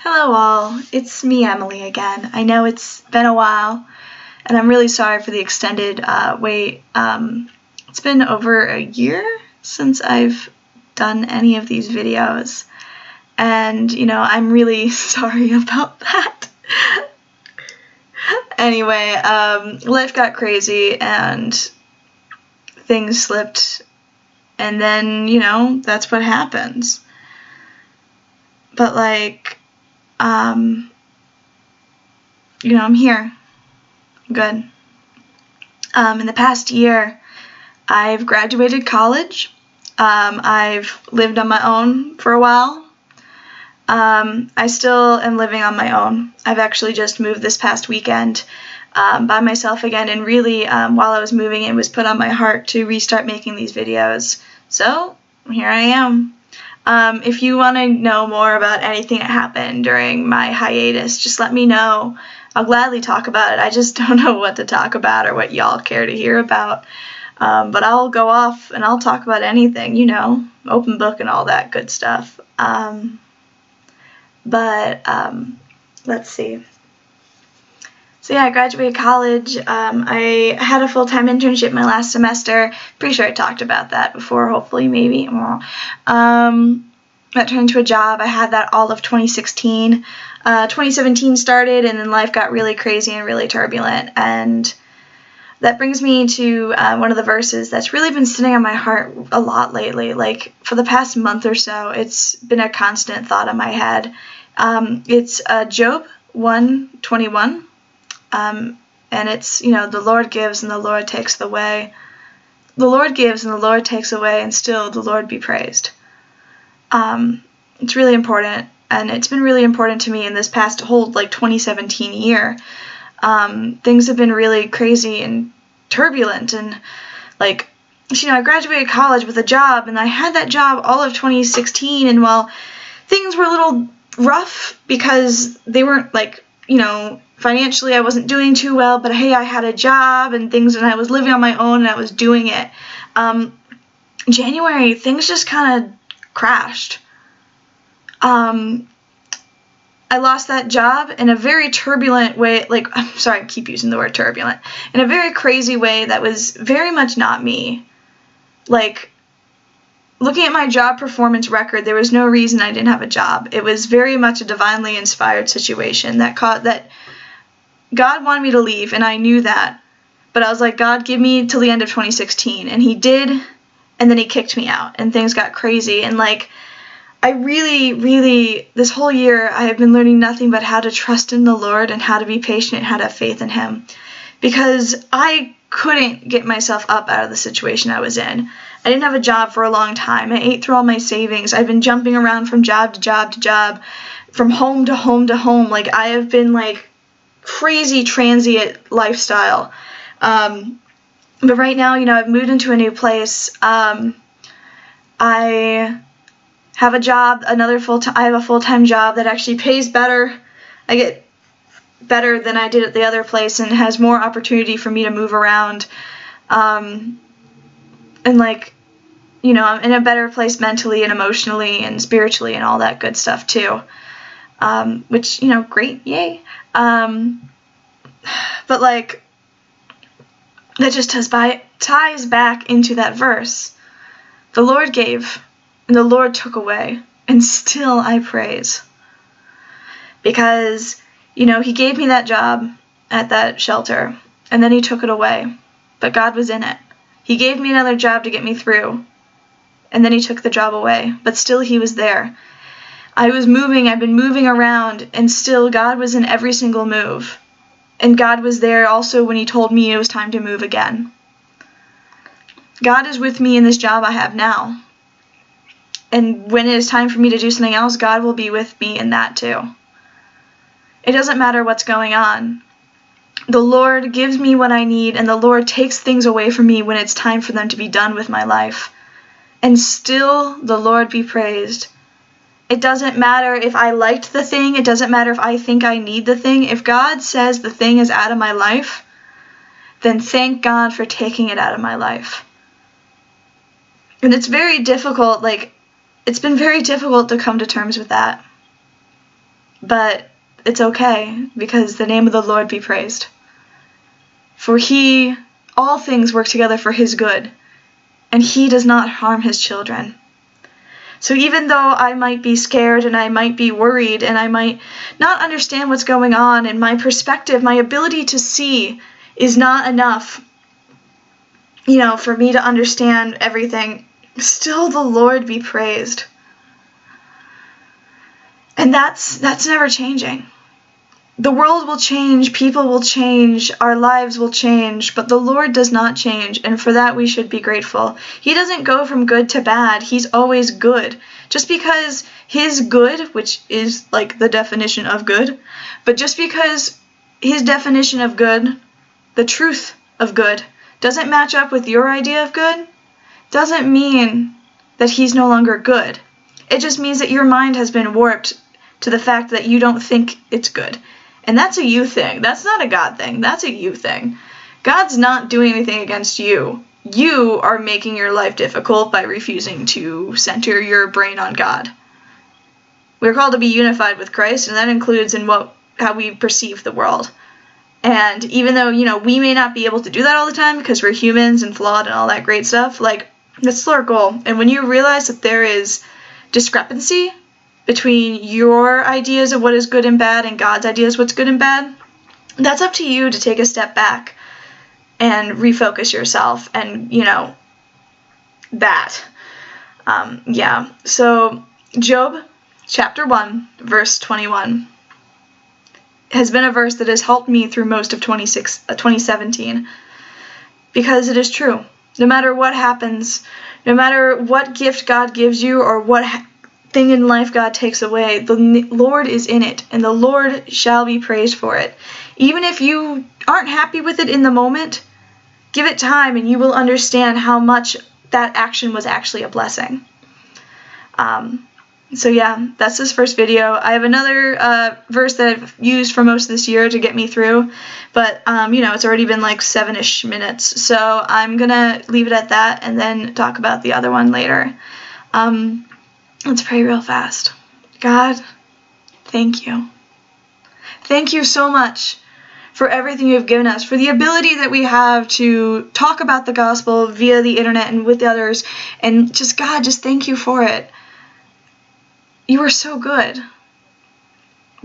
Hello all, it's me Emily again. I know it's been a while and I'm really sorry for the extended wait. It's been over a year since I've done any of these videos and I'm really sorry about that. Anyway, life got crazy and things slipped and then that's what happens. But I'm here. I'm good. In the past year, I've graduated college. I've lived on my own for a while. I still am living on my own. I've actually just moved this past weekend by myself again, and really, while I was moving, it was put on my heart to restart making these videos. So, here I am. If you want to know more about anything that happened during my hiatus, just let me know. I'll gladly talk about it. I just don't know what to talk about or what y'all care to hear about. But I'll go off and I'll talk about anything, open book and all that good stuff. Let's see. So yeah, I graduated college. I had a full-time internship my last semester. Pretty sure I talked about that before, hopefully, maybe. That turned into a job. I had that all of 2016. 2017 started, and then life got really crazy and really turbulent. And that brings me to one of the verses that's really been sitting on my heart a lot lately. Like, for the past month or so, it's been a constant thought in my head. It's Job 1:21. And it's, the Lord gives and the Lord takes away. The Lord gives and the Lord takes away, and still the Lord be praised. It's really important, and it's been really important to me in this past whole, 2017 year. Things have been really crazy and turbulent, and, I graduated college with a job, and I had that job all of 2016, and while things were a little rough because they weren't, financially I wasn't doing too well, but hey, I had a job and things, and I was living on my own and I was doing it. January, things just kind of crashed. I lost that job in a very turbulent way, I'm sorry, I keep using the word turbulent, in a very crazy way that was very much not me. Looking at my job performance record, there was no reason I didn't have a job. It was very much a divinely inspired situation that God wanted me to leave, and I knew that. But I was like, God, give me till the end of 2016. And he did, and then he kicked me out, and things got crazy. And, I really, this whole year, I have been learning nothing but how to trust in the Lord and how to be patient and how to have faith in him. Because I couldn't get myself up out of the situation I was in. I didn't have a job for a long time. I ate through all my savings. I've been jumping around from job to job to job, from home to home to home. I have been, crazy transient lifestyle. But right now, I've moved into a new place. I have a job, I have a full-time job that actually pays better. I get better than I did at the other place and has more opportunity for me to move around. And I'm in a better place mentally and emotionally and spiritually and all that good stuff too. Which, great, yay. But that just ties back into that verse. The Lord gave, and the Lord took away, and still I praise. Because, he gave me that job at that shelter, and then he took it away. But God was in it. He gave me another job to get me through, and then he took the job away. But still he was there. I've been moving around, and still God was in every single move. And God was there also when he told me it was time to move again. God is with me in this job I have now. And when it is time for me to do something else, God will be with me in that too. It doesn't matter what's going on. The Lord gives me what I need, and the Lord takes things away from me when it's time for them to be done with my life. And still the Lord be praised. It doesn't matter if I liked the thing. It doesn't matter if I think I need the thing. If God says the thing is out of my life, then thank God for taking it out of my life. And it's very difficult, it's been very difficult to come to terms with that. But it's okay, because the name of the Lord be praised. For all things work together for his good, and he does not harm his children. So even though I might be scared and I might be worried and I might not understand what's going on, and my perspective, my ability to see is not enough, for me to understand everything, still the Lord be praised. And that's never changing. The world will change, people will change, our lives will change, but the Lord does not change, and for that we should be grateful. He doesn't go from good to bad, he's always good. Just because his good, which is like the definition of good, but just because his definition of good, the truth of good, doesn't match up with your idea of good, doesn't mean that he's no longer good. It just means that your mind has been warped to the fact that you don't think it's good. And that's a you thing. That's not a God thing. That's a you thing. God's not doing anything against you. You are making your life difficult by refusing to center your brain on God. We're called to be unified with Christ, and that includes in how we perceive the world. And even though, we may not be able to do that all the time because we're humans and flawed and all that great stuff, that's still our goal. And when you realize that there is discrepancy between your ideas of what is good and bad and God's ideas of what's good and bad, that's up to you to take a step back and refocus yourself and, that. So Job chapter 1, verse 21 has been a verse that has helped me through most of 2017 because it is true. No matter what happens, no matter what gift God gives you or what thing in life God takes away, the Lord is in it, and the Lord shall be praised for it. Even if you aren't happy with it in the moment, give it time and you will understand how much that action was actually a blessing. That's this first video. I have another verse that I've used for most of this year to get me through, but it's already been like 7-ish minutes, so I'm gonna leave it at that and then talk about the other one later. Let's pray real fast. God, thank you. Thank you so much for everything you've given us, for the ability that we have to talk about the gospel via the internet and with others, and just thank you for it. You are so good.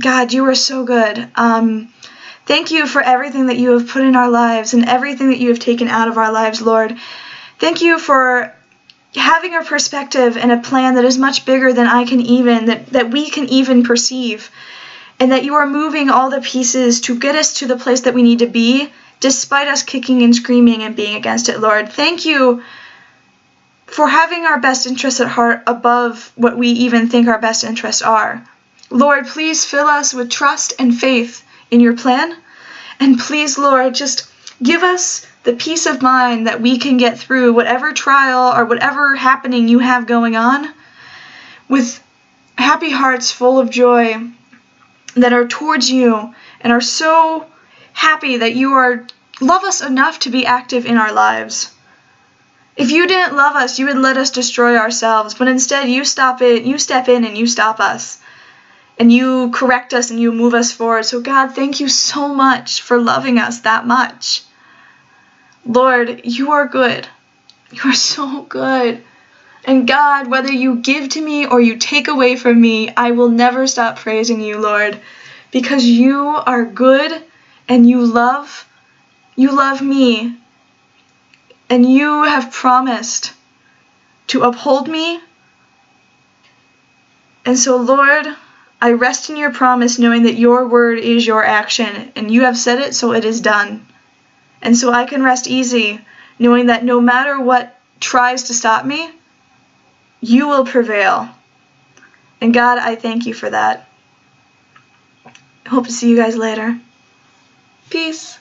God, you are so good. Thank you for everything that you have put in our lives and everything that you have taken out of our lives, Lord. Thank you for having a perspective and a plan that is much bigger than that we can even perceive, and that you are moving all the pieces to get us to the place that we need to be, despite us kicking and screaming and being against it, Lord. Thank you for having our best interests at heart above what we even think our best interests are. Lord, please fill us with trust and faith in your plan, and please, Lord, just give us the peace of mind that we can get through whatever trial or whatever happening you have going on with happy hearts full of joy that are towards you and are so happy that you love us enough to be active in our lives. If you didn't love us, you would let us destroy ourselves, but instead you step in and you stop us. And you correct us and you move us forward. So God, thank you so much for loving us that much. Lord, you are good. You are so good. And God, whether you give to me or you take away from me, I will never stop praising you, Lord, because you are good and you love me, and you have promised to uphold me. And so, Lord, I rest in your promise, knowing that your word is your action, and you have said it, so it is done. And so I can rest easy, knowing that no matter what tries to stop me, you will prevail. And God, I thank you for that. I hope to see you guys later. Peace.